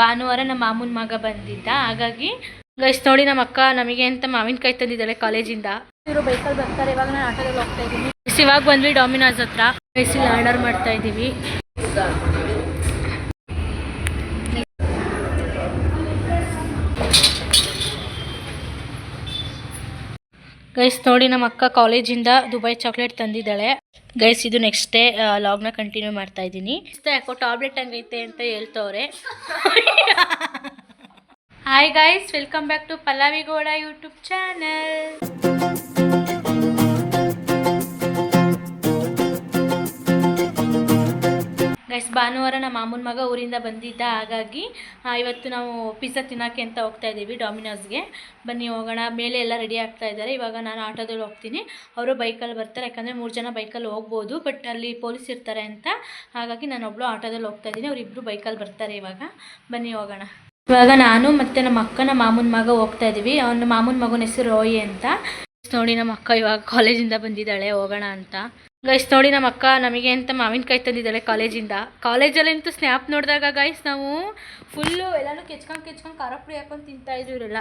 ಭಾನುವಾರ ನಮ್ಮ ಮಾಮೂನ್ ಮಗ ಬಂದಿದ್ದ, ಹಾಗಾಗಿ ಗೈಸ್ ನೋಡಿ ನಮ್ಮ ಅಕ್ಕ ನಮಗೆ ಅಂತ ಮಾವಿನಕಾಯಿ ತಂದಿದ್ದಾಳೆ ಕಾಲೇಜಿಂದ. ಇವರು ಬೈಕಲ್ಲಿ ಬರ್ತಾರೆ, ಇವಾಗ ನಾನು ಆಟೋದಲ್ಲಿ ಹೋಗ್ತಾ ಇದ್ದೀನಿ. ಇವಾಗ ಬಂದ್ವಿ ಡಾಮಿನೋಸ್ ಹತ್ರ. ಗೈಸ್ ಇಲ್ಲಿ ಆರ್ಡರ್ ಮಾಡ್ತಾ ಇದ್ದೀವಿ. ಗೈಸ್ ನೋಡಿ ನಮ್ಮ ಅಕ್ಕ ಕಾಲೇಜಿಂದ ದುಬೈ ಚಾಕ್ಲೇಟ್ ತಂದಿದ್ದಾಳೆ. ಗೈಸ್ ಇದು ನೆಕ್ಸ್ಟ್ ಡೇ ಲಾಗ್ನ ಕಂಟಿನ್ಯೂ ಮಾಡ್ತಾ ಇದ್ದೀನಿ. ಯಾಕೋ ಟಾಬ್ಲೆಟ್ ಹಂಗೈತೆ ಅಂತ ಹೇಳ್ತವ್ರೆ. Hi guys, welcome back to Pallavi Gowda YouTube channel. Guys ಭಾನುವಾರ ನಮ್ಮ ಮಾಮೂನ್ ಮಗ ಊರಿಂದ ಬಂದಿದ್ದ, ಹಾಗಾಗಿ ಇವತ್ತು ನಾವು ಪಿಜ್ಜಾ ತಿನ್ನೋಕ್ಕೆ ಅಂತ ಹೋಗ್ತಾ ಇದ್ದೀವಿ ಡಾಮಿನೋಸ್ಗೆ. ಬನ್ನಿ ಹೋಗೋಣ. ಮೇಲೆ ಎಲ್ಲ ರೆಡಿ ಆಗ್ತಾ ಇದ್ದಾರೆ. ಇವಾಗ ನಾನು ಆಟೋದಲ್ಲಿ ಹೋಗ್ತೀನಿ, ಅವರು ಬೈಕಲ್ಲಿ ಬರ್ತಾರೆ. ಯಾಕಂದರೆ 3 ಜನ ಬೈಕಲ್ಲಿ ಹೋಗ್ಬೋದು, ಬಟ್ ಅಲ್ಲಿ ಪೊಲೀಸ್ ಇರ್ತಾರೆ ಅಂತ, ಹಾಗಾಗಿ ನಾನು ಒಬ್ಬಳು ಆಟೋದಲ್ಲಿ ಹೋಗ್ತಾ ಇದ್ದೀನಿ. ಅವರಿಬ್ಬರು ಬೈಕಲ್ಲಿ ಬರ್ತಾರೆ. ಇವಾಗ ಬನ್ನಿ ಹೋಗೋಣ. ಇವಾಗ ನಾನು ಮತ್ತು ನಮ್ಮ ಅಕ್ಕನ ಮಾಮೂನ್ ಮಗ ಹೋಗ್ತಾ ಇದ್ದೀವಿ. ಅವನ ಮಾಮೂನ್ ಮಗನ ಹೆಸರು ರೋಯಿ ಅಂತ. ನೋಡಿ ನಮ್ಮ ಅಕ್ಕ ಇವಾಗ ಕಾಲೇಜಿಂದ ಬಂದಿದ್ದಾಳೆ, ಹೋಗೋಣ ಅಂತ. ಗೈಸ್ ನೋಡಿ ನಮ್ಮ ಅಕ್ಕ ನಮಗೆ ಅಂತ ಮಾವಿನಕಾಯಿ ತಂದಿದ್ದಾಳೆ ಕಾಲೇಜಿಂದ. ಕಾಲೇಜಲ್ಲಂತೂ ಸ್ನ್ಯಾಪ್ ನೋಡಿದಾಗ ಗೈಸ್ ನಾವು ಫುಲ್ಲು ಎಲ್ಲನೂ ಕೆಚ್ಕೊಂಡು ಖಾರ ಪುಡಿ ಹಾಕೊಂಡು ತಿಂತಾಯಿದ್ರು ಇವರೆಲ್ಲ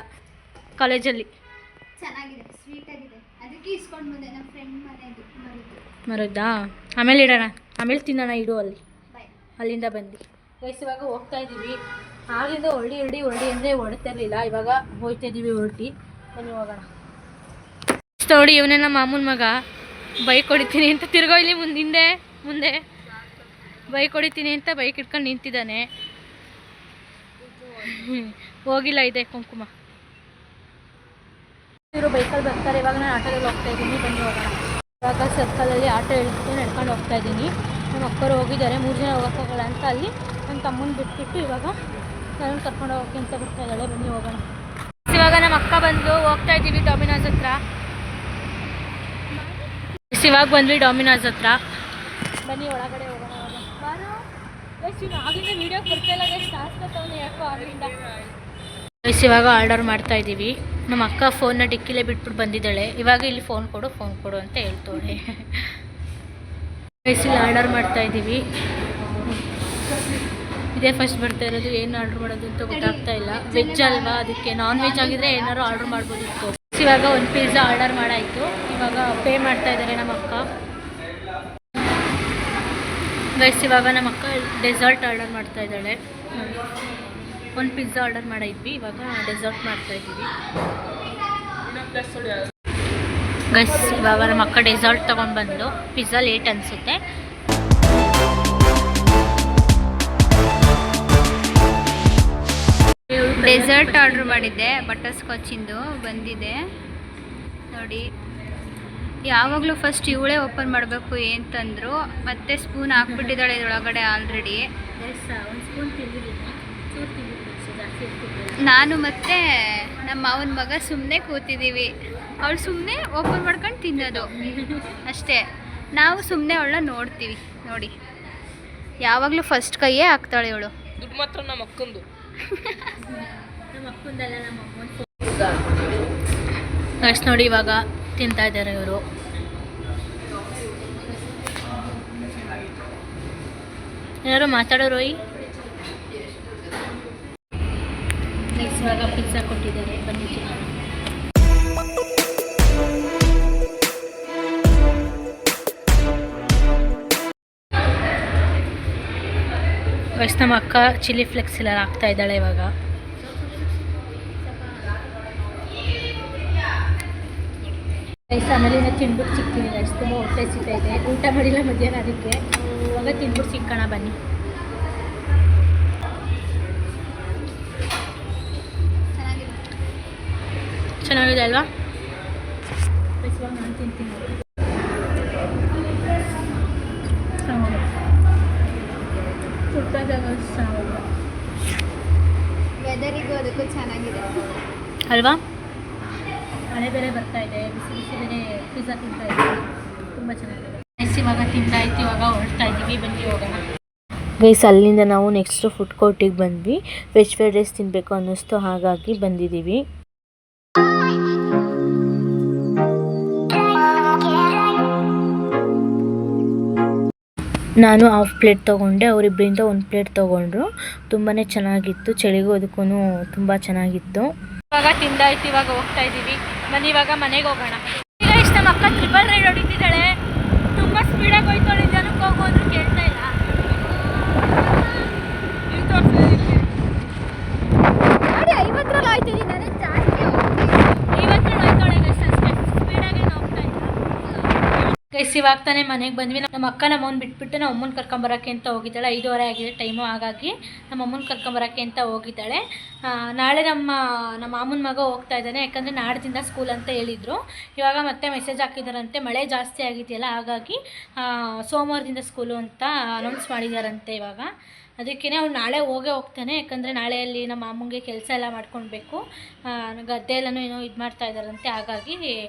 ಕಾಲೇಜಲ್ಲಿ. ಚೆನ್ನಾಗಿದೆ, ಸ್ವೀಟ್ ಆಗಿದೆ, ಅದಕ್ಕೆ ಇಸ್ಕೊಂಡು ಬಂದೆ. ನಮ್ಮ ಫ್ರೆಂಡ್ ಮನೆದು ಮರದ್ದಾ? ಆಮೇಲೆ ಇಡೋಣ, ಆಮೇಲೆ ತಿನ್ನೋಣ. ಇಡು ಅಲ್ಲಿ, ಅಲ್ಲಿಂದ ಬಂದು. ಗೈಸ್ ಇವಾಗ ಹೋಗ್ತಾ ಇದ್ದೀವಿ. ಆಗಿಂದ ಹೊರಡಿ ಅಂದರೆ ಹೊಡ್ತಿರ್ಲಿಲ್ಲ, ಇವಾಗ ಹೋಗ್ತಾ ಇದ್ದೀವಿ ಹೊರಟಿ. ಬನ್ನಿ ಹೋಗೋಣ. ನೋಡಿ ಇವನೇ ನಮ್ಮ ಮಾಮೂನ್ ಮಗ. ಬೈಕ್ ಹೊಡಿತೀನಿ ಅಂತ ತಿರ್ಗೋ ಇಲ್ಲಿ ಮುಂದೆ ಬೈಕ್ ಹೊಡಿತೀನಿ ಅಂತ ಬೈಕ್ ಇಟ್ಕೊಂಡು ನಿಂತಿದ್ದಾನೆ. ಹೋಗಿಲ್ಲ ಇದೆ ಕುಂಕುಮ. ಇವರು ಬೈಕಲ್ಲಿ ಬರ್ತಾರೆ. ಇವಾಗ ನಾನು ಆಟೋದಲ್ಲಿ ಹೋಗ್ತಾ ಇದ್ದೀನಿ. ಬನ್ನಿ ಹೋಗೋಣ. ಇವಾಗ ಸರ್ಕಲಲ್ಲಿ ಆಟೋ ಇಳಿದು ನಡ್ಕೊಂಡು ಹೋಗ್ತಾ ಇದ್ದೀನಿ. ನಮ್ಮ ಅಕ್ಕರು ಹೋಗಿದ್ದಾರೆ, 3 ಜನ ಹೋಗೋಕ್ಕಾಗಲ್ಲ ಅಂತ ಅಲ್ಲಿ ನನ್ನ ತಮ್ಮನ ಬಿಟ್ಬಿಟ್ಟು ಇವಾಗ ನಾನು ಕರ್ಕೊಂಡು ಹೋಗೋಕ್ಕೆ ಅಂತ ಬರ್ತಾ ಇದ್ದಾಳೆ. ಬನ್ನಿ ಹೋಗೋಣ. ಇವಾಗ ನಮ್ಮ ಅಕ್ಕ ಬಂದು ಹೋಗ್ತಾ ಇದ್ದೀವಿ ಡಾಮಿನೋಸ್ ಹತ್ರ. ಇವಾಗ ಬಂದ್ವಿ ಡಾಮಿನೋಸ್ ಹತ್ರ. ಬನ್ನಿ ಒಳಗಡೆ ಹೋಗೋಣ. ಆಗಿಂದ ವೀಡಿಯೋಕ್ಕೆ ಬರ್ತಾಯಿಲ್ಲ ಗೈಸ್, ಕಾಣಿಸ್ಕೊತವನು ಯಾಕೋ ಆಗಿಂದ. ಗೈಸ್ ಇವಾಗ ಆರ್ಡರ್ ಮಾಡ್ತಾ ಇದ್ದೀವಿ. ನಮ್ಮ ಅಕ್ಕ ಫೋನ್ನ ಡಿಕ್ಕಿಲೇ ಬಿಟ್ಬಿಟ್ಟು ಬಂದಿದ್ದಾಳೆ. ಇವಾಗ ಇಲ್ಲಿ ಫೋನ್ ಕೊಡು ಅಂತ ಹೇಳ್ತೋಳೆ. ಗೈಸ್ ಇಲ್ಲಿ ಆರ್ಡರ್ ಮಾಡ್ತಾ ಇದ್ದೀವಿ. ಇದೇ ಫಸ್ಟ್ ಬರ್ತಾ ಇರೋದು, ಏನು ಆರ್ಡ್ರ್ ಮಾಡೋದು ಅಂತ ಗೊತ್ತಾಗ್ತಾ ಇಲ್ಲ. ವೆಜ್ ಅಲ್ವಾ, ಅದಕ್ಕೆ ನಾನ್ ವೆಜ್ ಆಗಿದ್ರೆ ಏನಾದ್ರು ಆರ್ಡ್ರ್ ಮಾಡ್ಬೋದಿತ್ತು. ಇವಾಗ ಒಂದು ಪಿಜ್ಜಾ ಆರ್ಡರ್ ಮಾಡಾಯಿತು. ಇವಾಗ ಪೇ ಮಾಡ್ತಾ ಇದ್ದಾರೆ ನಮ್ಮ ಅಕ್ಕ. ಗೈಸ್ ಇವಾಗ ನಮ್ಮ ಅಕ್ಕ ಡೆಸರ್ಟ್ ಆರ್ಡರ್ ಮಾಡ್ತಾ ಇದ್ದಾಳೆ. ಒಂದು ಪಿಜ್ಜಾ ಆರ್ಡರ್ ಮಾಡಿದ್ವಿ, ಇವಾಗ ಡೆಸರ್ಟ್ ಮಾಡ್ತಾ ಇದ್ದೀವಿ. ಗೈಸ್ ಇವಾಗ ನಮ್ಮ ಅಕ್ಕ ಡೆಸರ್ಟ್ ತೊಗೊಂಡು ಬಂದು, ಪಿಜ್ಜಾ ಲೇಟ್ ಅನಿಸುತ್ತೆ. ಡೆಸರ್ಟ್ ಆರ್ಡ್ರ್ ಮಾಡಿದ್ದೆ, ಬಟರ್ ಸ್ಕಾಚಿಂದು ಬಂದಿದೆ ನೋಡಿ. ಯಾವಾಗಲೂ ಫಸ್ಟ್ ಇವಳೇ ಓಪನ್ ಮಾಡಬೇಕು ಅಂತಂದರು, ಮತ್ತೆ ಸ್ಪೂನ್ ಹಾಕ್ಬಿಟ್ಟಿದ್ದಾಳೆ ಇದರೊಳಗಡೆ ಆಲ್ರೆಡಿ. ನಾನು ಮತ್ತು ನಮ್ಮ ಮಾವನ ಮಗ ಸುಮ್ಮನೆ ಕೂತಿದ್ದೀವಿ. ಅವಳು ಸುಮ್ಮನೆ ಓಪನ್ ಮಾಡ್ಕೊಂಡು ತಿನ್ನೋದು ಅಷ್ಟೇ. ನಾವು ಸುಮ್ಮನೆ ಅವಳನ್ನ ನೋಡ್ತೀವಿ ನೋಡಿ. ಯಾವಾಗಲೂ ಫಸ್ಟ್ ಕೈಯೇ ಹಾಕ್ತಾಳೆ ಇವಳು. ದುಡ್ಡು ಮಾತ್ರ ನಮ್ಮ ಅಕ್ಕಂದು. ಅಷ್ಟು ನೋಡಿ ಇವಾಗ ತಿಂತಾ ಇದ್ದಾರೆ ಇವರು. ಏನಾದ್ರು ಮಾತಾಡೋರು. ಇವಾಗ ಪಿಜ್ಜಾ ಕೊಟ್ಟಿದ್ದಾರೆ, ಬನ್ನಿ ತಿನ್ನೋಣ. ನಮ್ಮ ಅಕ್ಕ ಚಿಲ್ಲಿ ಫ್ಲೆಕ್ಸ್ ಎಲ್ಲ ಹಾಕ್ತಾ ಇದ್ದಾಳೆ ಇವಾಗ. ಆಮೇಲೆ ತಿನ್ಬಿಟ್ಟು ಸಿಗ್ತೀನಿ. ಗೈಸ್ ತುಂಬ ಹೊಟ್ಟೆ ಸಿಗ್ತಾ ಇದೆ, ಊಟ ಮಾಡಿಲ್ಲ ಮಧ್ಯಾಹ್ನ, ಅದಕ್ಕೆ ಇವಾಗ ತಿನ್ಬಿಟ್ಟು ಸಿಕ್ಕೋಣ ಬನ್ನಿ. ಚೆನ್ನಾಗಿದೆ ಅಲ್ವಾ? ಇವಾಗ ನಾನು ತಿಂತೀನಿ. ವೆದರಿಗೂ ಅದಕ್ಕೂ ಚೆನ್ನಾಗಿದೆ ಅಲ್ವಾ? ಮಳೆ ಬೇರೆ ಬರ್ತಾ ಇದೆ, ಬಿಸಿ ಬೇರೆ ಪಿಜ್ಜಾ ತಿಂತಾ ಇದ್ದೀವಿ, ತುಂಬ ಚೆನ್ನಾಗಿದೆ. ಇವಾಗ ತಿಂದಾಯ್ತು, ಇವಾಗ ಹೊರಡ್ತಾ ಇದ್ದೀವಿ. ಬನ್ನಿ ಹೋಗೋಣ. ಗೈಸ್ ಅಲ್ಲಿಂದ ನಾವು ನೆಕ್ಸ್ಟ್ ಫುಡ್ ಕೋರ್ಟಿಗೆ ಬಂದ್ವಿ. ವೆಜ್ ಫ್ರೈಡ್ ರೈಸ್ ತಿನ್ನಬೇಕು ಅನ್ನಿಸ್ತು, ಹಾಗಾಗಿ ಬಂದಿದ್ದೀವಿ. ನಾನು ಹಾಫ್ ಪ್ಲೇಟ್ ತೊಗೊಂಡೆ, ಅವರಿಬ್ಬರಿಂದ ಒಂದು ಪ್ಲೇಟ್ ತೊಗೊಂಡ್ರು. ತುಂಬಾ ಚೆನ್ನಾಗಿತ್ತು, ಚಳಿಗೂ ಅದಕ್ಕೂ ತುಂಬ ಚೆನ್ನಾಗಿತ್ತು. ಇವಾಗ ತಿಂದಾಯ್ತು, ಇವಾಗ ಹೋಗ್ತಾ ಇದ್ದೀವಿ. ಬನ್ನಿ ಇವಾಗ ಮನೆಗೆ ಹೋಗೋಣ. ಈಗ ಇಷ್ಟ ನಮ್ಮ ಅಕ್ಕ ಟ್ರಿಪಲ್ ರೈಡ್ ಹೊಡಿತಿದ್ದಾಳೆ. ತುಂಬ ಸ್ಪೀಡಾಗಿ ಹೋಯ್ತಾಳೆ, ಜನಕ್ಕೆ ಹೋಗು ಅಂದರೂ ಕೇಳ್ತಾ ಇಲ್ಲ. ನೋಡಿ 50ರಲ್ಲಿ ಆಯ್ತಿದ್ದೀನಿ, ನನಗೆ ಜಾಸ್ತಿ ಹೋಗ್ತೀನಿ. 50ರಲ್ಲಿ ಆಯ್ತಾಳೆ ಗೈಸ್, ಅಷ್ಟೇ ಸ್ಪೀಡಾಗಿ ಹೋಗ್ತಾ ಇಲ್ಲ ಗೈಸ್. ಇವಾಗ ತಾನೇ ಮನೆಗೆ ಬಂದ್ವಿ. ನಮ್ಮ ಅಕ್ಕ ನಮ್ಮಮ್ಮನ ಬಿಟ್ಬಿಟ್ಟು ನಮ್ಮ ಅಮ್ಮನ ಕರ್ಕೊಂಬರೋಕ್ಕೆ ಅಂತ ಹೋಗಿದ್ದಾಳೆ. 5:30 ಆಗಿದೆ ಟೈಮು, ಹಾಗಾಗಿ ನಮ್ಮ ಅಮ್ಮನ ಕರ್ಕೊಂಬರೋಕ್ಕೆ ಅಂತ ಹೋಗಿದ್ದಾಳೆ. ನಾಳೆ ನಮ್ಮ ಮಾಮನ ಮಗ ಹೋಗ್ತಾ ಇದ್ದಾನೆ, ಯಾಕಂದರೆ ನಾಡ್ದಿಂದ ಸ್ಕೂಲ್ ಅಂತ ಹೇಳಿದರು. ಇವಾಗ ಮತ್ತೆ ಮೆಸೇಜ್ ಹಾಕಿದಾರಂತೆ, ಮಳೆ ಜಾಸ್ತಿ ಆಗಿದೆಯಲ್ಲ, ಹಾಗಾಗಿ ಸೋಮವಾರದಿಂದ ಸ್ಕೂಲು ಅಂತ ಅನೌನ್ಸ್ ಮಾಡಿದಾರಂತೆ. ಇವಾಗ ಅದಕ್ಕೇ ಅವ್ನು ನಾಳೆ ಹೋಗ್ತಾನೆ, ಯಾಕಂದರೆ ನಾಳೆಯಲ್ಲಿ ನಮ್ಮ ಮಾಮಂಗೆ ಕೆಲಸ ಎಲ್ಲ ಮಾಡ್ಕೊಳ್ಬೇಕು. ಗದ್ದೆ ಎಲ್ಲನೂ ಏನೋ ಇದು ಮಾಡ್ತಾ ಇದ್ದಾರಂತೆ, ಹಾಗಾಗಿ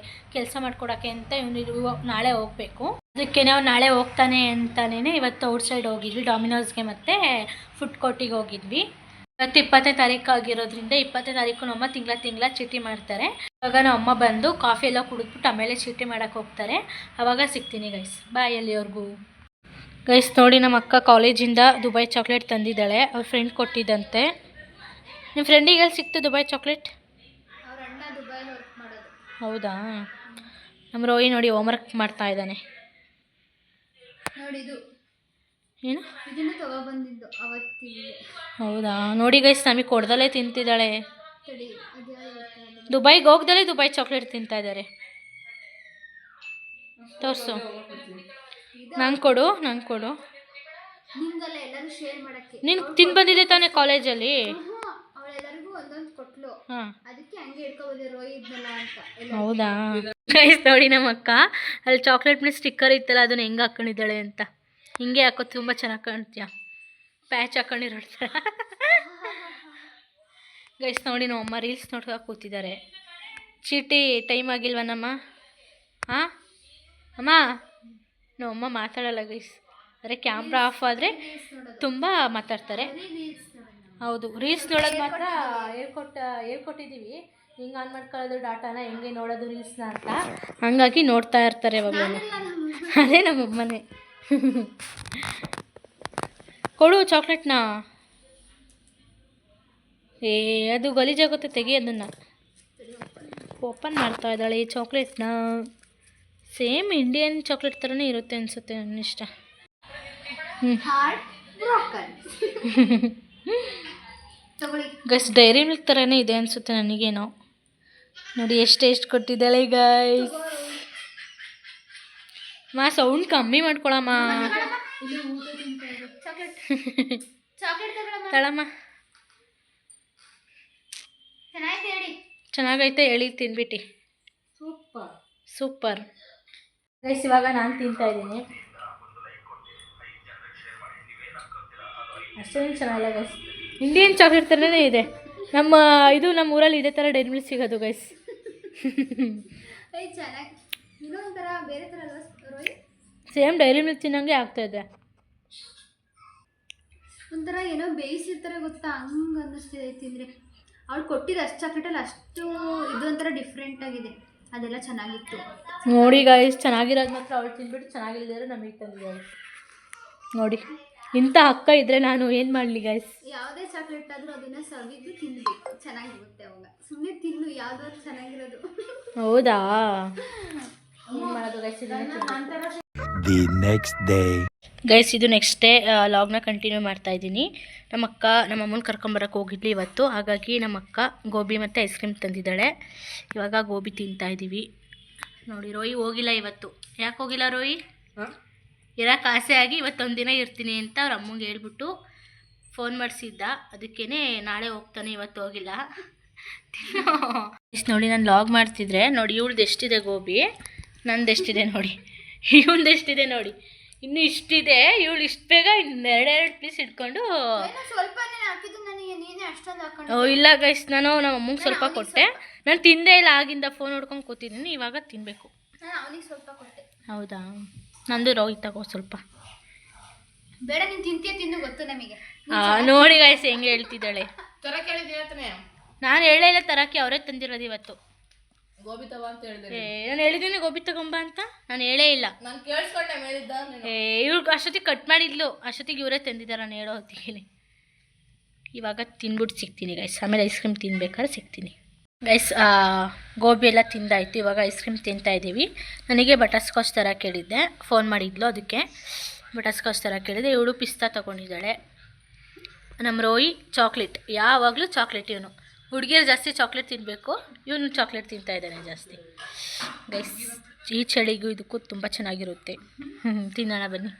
ಕೆಲಸ ಮಾಡ್ಕೊಡೋಕ್ಕೆ ಅಂತ ಇವನು ನಾಳೆ ಹೋಗಬೇಕು. ಅದಕ್ಕೇ ಅವ್ನು ನಾಳೆ ಹೋಗ್ತಾನೆ ಅಂತಾನೇ ಇವತ್ತು ಔಟ್ ಸೈಡ್ ಹೋಗಿದ್ವಿ, ಡಾಮಿನೋಸ್ಗೆ ಮತ್ತು ಫುಡ್ ಕೋರ್ಟಿಗೆ ಹೋಗಿದ್ವಿ. ಇವತ್ತು 20ನೇ ತಾರೀಕು ಆಗಿರೋದ್ರಿಂದ 20ನೇ ತಾರೀಕು ನಮ್ಮ ತಿಂಗಳ ಚೀಟಿ ಮಾಡ್ತಾರೆ. ಇವಾಗ ನಮ್ಮ ಅಮ್ಮ ಬಂದು ಕಾಫಿ ಎಲ್ಲ ಕುಡಿದ್ಬಿಟ್ಟು ಆಮೇಲೆ ಚೀಟಿ ಮಾಡೋಕ್ಕೆ ಹೋಗ್ತಾರೆ. ಆವಾಗ ಸಿಗ್ತೀನಿ ಗೈಸ್, ಬಾಯ್ ಅಲ್ಲಿವರೆಗೂ. ಗೈಸ್ ನೋಡಿ, ನಮ್ಮ ಅಕ್ಕ ಕಾಲೇಜಿಂದ ದುಬೈ ಚಾಕ್ಲೇಟ್ ತಂದಿದ್ದಾಳೆ, ಅವ್ರ ಫ್ರೆಂಡ್ ಕೊಟ್ಟಿದ್ದಂತೆ. ನಿಮ್ಮ ಫ್ರೆಂಡಿಗೆ ಎಲ್ಲಿ ಸಿಕ್ತು ದುಬೈ ಚಾಕ್ಲೇಟ್? ಅವ್ರ ಅಣ್ಣ ದುಬೈಲಿ ವರ್ಕ್ ಮಾಡೋದು. ಹೌದಾ? ನಮ್ಮ ರೋಯಿ ನೋಡಿ ಹೋಮ್ವರ್ಕ್ ಮಾಡ್ತಾ ಇದ್ದಾನೆ. ನೋಡಿ ಇದು ಏನು ಇದನ್ನು ತಗೊಬಂದಿದ್ದು ಅವತ್ತಿಗೆ. ಹೌದಾ? ನೋಡಿ ಗೈಸ್, ನಮಗೆ ಕೊಡ್ದಲೇ ತಿಂತಿದ್ದಾಳೆ. ತಡಿ, ದುಬೈಗೆ ಹೋಗ್ದಲೇ ದುಬೈ ಚಾಕ್ಲೇಟ್ ತಿಂತಾ ಇದ್ದಾರೆ. ತೋರಿಸು, ನಂಗೆ ಕೊಡು. ನಿಮ್ಗೆಲ್ಲ ಎಲ್ಲರೂ ಶೇರ್ ಮಾಡಕ್ಕೆ. ನೀನು ತಿಂದು ಬಂದಿದ್ದೆ ತಾನೇ ಕಾಲೇಜಲ್ಲಿ? ಅವಳೆಲ್ಲರಿಗೂ ಒಂದೊಂದು ಕೊಟ್ಲು, ಹಾಂ, ಅದಕ್ಕೆ ಹಂಗೆ ಇಟ್ಕೊಬೋದೆ ರೋಯಿ ಇದ್ನಲ್ಲ ಅಂತ. ಹೌದಾ? ಗೈಸ್ ನೋಡಿ, ನಮ್ಮ ಅಕ್ಕ ಅಲ್ಲಿ ಚಾಕ್ಲೇಟ್ ಮೇಲೆ ಸ್ಟಿಕ್ಕರ್ ಇತ್ತಲ್ಲ, ಅದನ್ನು ಹೆಂಗೆ ಹಾಕೊಂಡಿದ್ದಾಳೆ ಅಂತ. ಹಿಂಗೆ ಹಾಕೋ, ತುಂಬ ಚೆನ್ನಾಗಿ ಕಾಣ್ತೀಯ, ಪ್ಯಾಚ್ ಹಾಕೊಂಡಿರೋಳ್ತಾರ. ಗೈಸ್ ನೋಡಿ, ನಮ್ಮಮ್ಮ ರೀಲ್ಸ್ ನೋಡ್ಕೊ ಕೂತಿದ್ದಾರೆ. ಚೀಟಿ ಟೈಮ್ ಆಗಿಲ್ವ ನಮ್ಮ? ಹಾಂ ಅಮ್ಮ, ನಮ್ಮಮ್ಮ ಮಾತಾಡಲ್ಲ ಗೈಸ್, ಅಂದರೆ ಕ್ಯಾಮ್ರಾ ಆಫ್ ಆದರೆ ತುಂಬ ಮಾತಾಡ್ತಾರೆ. ಹೌದು, ರೀಲ್ಸ್ ನೋಡೋದು ಮಾತ್ರ ಹೇಳ್ಕೊಟ್ಟಿದ್ದೀವಿ, ಹಿಂಗೆ ಆನ್ ಮಾಡ್ಕೊಳ್ಳೋದು ಡಾಟಾನ, ಹೆಂಗೆ ನೋಡೋದು ರೀಲ್ಸ್ನ ಅಂತ. ಹಂಗಾಗಿ ನೋಡ್ತಾ ಇರ್ತಾರೆ ಯಾವಾಗಲೂ. ಅದೇ ನಮ್ಮಮ್ಮನೇ. ಕೊಡು ಚಾಕ್ಲೇಟ್ನ. ಅದು ಗಲೀಜಾಗುತ್ತೆ, ತೆಗಿ ಅದನ್ನು. ಓಪನ್ ಮಾಡ್ತಾ ಇದ್ದಾಳೆ ಈ ಚಾಕ್ಲೇಟ್ನ. ಸೇಮ್ ಇಂಡಿಯನ್ ಚಾಕ್ಲೇಟ್ ಥರನೇ ಇರುತ್ತೆ ಅನಿಸುತ್ತೆ, ನನ್ನ ಇಷ್ಟ. ಗೈಸ್ ಡೈರಿ ಮಿಲ್ಕ್ ಥರನೇ ಇದೆ ಅನಿಸುತ್ತೆ ನನಗೇನೋ. ನೋಡಿ ಎಷ್ಟು ಕೊಟ್ಟಿದ್ದಾಳೆ ಗೈಸ್. ಸೌಂಡ್ ಕಮ್ಮಿ ಮಾಡ್ಕೊಳಮ್ಮ. ತಳಮ್ಮ. ಚೆನ್ನಾಗೈತೆ ಹೇಳಿ, ತಿನ್ಬಿಟ್ಟು. Super guys. ಇವಾಗ ನಾನು ತಿಂತಾ ಇದ್ದೀನಿ, ಅಷ್ಟೇನು ಚೆನ್ನಾಗಿಲ್ಲ ಗೈಸ್. ಇಂಡಿಯನ್ ಚಾಕ್ಲೇಟ್ ಥರನೇ ಇದೆ. ನಮ್ಮ ಊರಲ್ಲಿ ಇದೇ ಥರ ಡೈರಿ ಮಿಲ್ಕ್ ಸಿಗೋದು ಗೈಸ್. ಸೇಮ್ ಡೈರಿ ಮಿಲ್ಕ್ ತಿನ್ನಂಗೆ ಆಗ್ತಾಯಿದೆ. ಒಂಥರ ಏನೋ ಬೇಯಿಸಿರ್ತಾರೆ ಗೊತ್ತಾ, ಹಂಗೆ ಅನ್ನಿಸ್ತಿದೆ ತಿಂದರೆ. ಅವ್ಳು ಕೊಟ್ಟಿದ್ದು ಅಷ್ಟು ಚಾಕ್ಲೇಟಲ್ಲಿ ಅಷ್ಟು ಇದು ಒಂಥರ ಡಿಫ್ರೆಂಟ್ ಆಗಿದೆ, ಅದೆಲ್ಲ ಚೆನ್ನಾಗಿತ್ತು. ನೋಡಿ ಗೈಸ್, ಚೆನ್ನಾಗಿರೋದು ಮಾತ್ರ ಅವಳು ತಿಂದ್ಬಿಟ್ಟು ಚೆನ್ನಾಗಿಲ್ಲದಿರೋ ನಮಗೆ ತಂದಿದ್ದಾಳೆ. ನೋಡಿ, ಇಂಥ ಅಕ್ಕ ಇದ್ದರೆ ನಾನು ಏನು ಮಾಡಲಿ ಗೈಸ್. ಯಾವುದೇ ಚಾಕ್ಲೇಟ್ ಆದರೂ ಅದನ್ನು ಸವಿದು ತಿನ್ನಬೇಕು, ಚೆನ್ನಾಗಿರುತ್ತೆ. ಅವಾಗ ಸುಮ್ಮನೆ ತಿನ್ನು, ಯಾವುದಾದ್ರು ಚೆನ್ನಾಗಿರೋದು. ಹೌದಾ? ಏನು ಮಾಡೋದು guys, the next day. Guys ಇದು ನೆಕ್ಸ್ಟ್ ಡೇ ಲಾಗ್ನ ಕಂಟಿನ್ಯೂ ಮಾಡ್ತಾ ಇದ್ದೀನಿ. ನಮ್ಮ ಅಕ್ಕ ನಮ್ಮ ಅಮ್ಮನ ಕರ್ಕೊಂಬರಕ್ಕೆ ಹೋಗಿದ್ಲಿ ಇವತ್ತು, ಹಾಗಾಗಿ ನಮ್ಮ ಅಕ್ಕ ಗೋಬಿ ಮತ್ತು ಐಸ್ ಕ್ರೀಮ್ ತಂದಿದ್ದಾಳೆ. ಇವಾಗ ಗೋಬಿ ತಿಂತಾ ಇದ್ದೀವಿ. ನೋಡಿ, ರೋಯಿ ಹೋಗಿಲ್ಲ ಇವತ್ತು. ಯಾಕೆ ಹೋಗಿಲ್ಲ ರೋಯಿ? ಇರೋಕ್ಕೆ ಆಸೆ ಆಗಿ ಇವತ್ತೊಂದು ದಿನ ಇರ್ತೀನಿ ಅಂತ ಅವ್ರ ಅಮ್ಮಂಗೆ ಹೇಳ್ಬಿಟ್ಟು ಫೋನ್ ಮಾಡಿಸಿದ್ದ, ಅದಕ್ಕೇ ನಾಳೆ ಹೋಗ್ತಾನೆ, ಇವತ್ತು ಹೋಗಿಲ್ಲ. ನೋಡಿ, ನಾನು ಲಾಗ್ ಮಾಡ್ತಿದ್ರೆ ನೋಡಿ, ಇವಳ್ದು ಎಷ್ಟಿದೆ ಗೋಬಿ, ನಂದು ಎಷ್ಟಿದೆ ನೋಡಿ, ಇವಳ್ದು ಎಷ್ಟಿದೆ ನೋಡಿ, ಇನ್ನೂ ಇಷ್ಟಿದೆ. ಇವಳು ಇಷ್ಟು ಬೇಗ ಇನ್ನೆರಡೆರಡು ಪೀಸ್ ಇಟ್ಕೊಂಡು. ಇಲ್ಲ ಗೈಸ್, ನಾನು ನಮ್ಮ ಅಮ್ಮಂಗೆ ಸ್ವಲ್ಪ ಕೊಟ್ಟೆ. ನಾನು ತಿಂದೇ ಇಲ್ಲ, ಆಗಿಂದ ಫೋನ್ ನೋಡ್ಕೊಂಡು ಕೂತಿದ್ದೀನಿ. ಇವಾಗ ತಿನ್ನಬೇಕು. ಹೌದಾ? ನಂದು ರೋಗಿ ತಗೋ ಸ್ವಲ್ಪ. ಬೇಡ, ನೀನು ತಿಂತೀಯ, ತಿಂದು ಗೊತ್ತು ನಮಗೆ. ನೋಡಿ ಗೈಸ್ ಹೆಂಗೆ ಹೇಳ್ತಿದ್ದಾಳೆ. ನಾನು ಹೇಳೇ ಇಲ್ಲ ತರಕ್ಕೆ, ಅವರೇ ತಂದಿರೋದು ಇವತ್ತು. ಗೋಬಿ ತವ ಅಂತ ಹೇಳಿದೆ. ನಾನು ಹೇಳಿದ್ದೀನಿ ಗೋಬಿ ತಗೊಂಬ ಅಂತ, ನಾನು ಹೇಳೇ ಇಲ್ಲ. ನಾನು ಕೇಳಿಸ್ಕೊಂಡೆ ಮೇಲಿದ್ದ. ಇವ್ರಿಗೆ ಅಷ್ಟೊತ್ತಿಗೆ ಕಟ್ ಮಾಡಿದ್ಲು, ಅಷ್ಟೊತ್ತಿಗೆ ಇವರೇ ತಂದಿದ್ದಾರೆ ನಾನು ಹೇಳೋ ಹೊತ್ತಿಗೆ. ಇವಾಗ ತಿನ್ಬಿಟ್ಟು ಸಿಗ್ತೀನಿ ಗೈಸ್, ಆಮೇಲೆ ಐಸ್ ಕ್ರೀಮ್ ತಿನ್ಬೇಕಾದ್ರೆ ಸಿಗ್ತೀನಿ ಗೈಸ್. ಗೋಬಿ ಎಲ್ಲ ತಿಂದಾಯಿತು, ಇವಾಗ ಐಸ್ ಕ್ರೀಮ್ ತಿಂತಾಯಿದ್ದೀವಿ. ನನಗೆ ಬಟರ್ಸ್ಕಾಚ್ ಥರ ಕೇಳಿದ್ದೆ, ಫೋನ್ ಮಾಡಿದ್ಲು, ಅದಕ್ಕೆ ಬಟರ್ಸ್ಕಾಚ್ ಥರ ಕೇಳಿದೆ. ಇವಳು ಪಿಸ್ತಾ ತೊಗೊಂಡಿದ್ದಾಳೆ. ನಮ್ಮ ರೋಯಿ ಚಾಕ್ಲೇಟ್, ಯಾವಾಗಲೂ ಚಾಕ್ಲೇಟ್. ಇವನು ಹುಡುಗಿಯರು ಜಾಸ್ತಿ ಚಾಕ್ಲೇಟ್ ತಿನ್ನಬೇಕು, ಇವನು ಚಾಕ್ಲೇಟ್ ತಿಂತಾಯಿದ್ದಾನೆ ಜಾಸ್ತಿ ಗೈಸ್. ಈ ಚಳಿಗೂ ಇದಕ್ಕೂ ತುಂಬ ಚೆನ್ನಾಗಿರುತ್ತೆ. ತಿನ್ನೋಣ ಬನ್ನಿ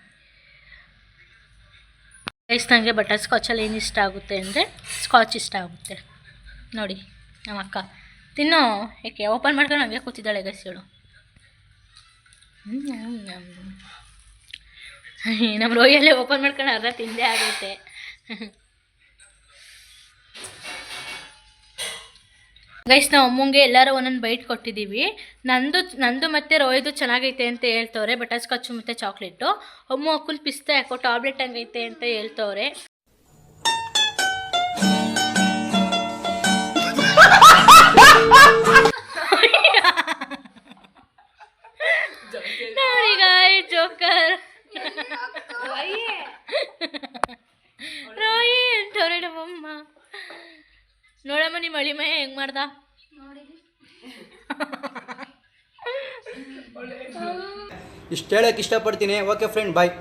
ಗೈಸ್. ನನಗೆ ಬಟರ್ ಸ್ಕಾಚಲ್ಲಿ ಏನು ಇಷ್ಟ ಆಗುತ್ತೆ ಅಂದರೆ ಸ್ಕಾಚ್ ಇಷ್ಟ ಆಗುತ್ತೆ. ನೋಡಿ ನಮ್ಮ ಅಕ್ಕ ತಿನ್ನೋ, ಏಕೆ ಓಪನ್ ಮಾಡ್ಕೊಂಡು ಹಂಗೆ ಕೂತಿದ್ದಾಳೆ ಗೈಸ್ ಇವಳು. ನಮ್ಮ ರೋಯಲ್ಲೇ ಓಪನ್ ಮಾಡ್ಕೊಂಡು ಅರ್ಧ ತಿಂದೇ ಆಗುತ್ತೆ. ಗೈಸ್ ನಾವು ಅಮ್ಮಂಗೆ ಎಲ್ಲರೂ ಒಂದೊಂದು ಬೈಟ್ ಕೊಟ್ಟಿದ್ದೀವಿ. ನಂದು ಮತ್ತು ರೋಯ್ದು ಚೆನ್ನಾಗೈತೆ ಅಂತ ಹೇಳ್ತವ್ರೆ, ಬಟರ್ ಸ್ಕಾಚು ಮತ್ತು ಚಾಕ್ಲೇಟು. ಅಮ್ಮ ಅಕ್ಕನ ಪಿಸ್ತಾ ಯಾಕೋ ಟಾಬ್ಲೆಟ್ ಹಂಗೈತೆ ಅಂತ ಹೇಳ್ತವ್ರೆ. ನೋಡಿ ಗಾಯ್ ಜೋಕರ್ ರೋಯಿ ಅಂತವ್ರೆ ನಮ್ಮಮ್ಮ. ನೋಡಮ್ಮ ನಿಮ್ಮ ಅಳಿಮಯ ಹೆಂಗ್ ಮಾಡ್ದ. ಇಷ್ಟು ಹೇಳಕ್ಕೆ ಇಷ್ಟಪಡ್ತೀನಿ. ಓಕೆ ಫ್ರೆಂಡ್, ಬಾಯ್.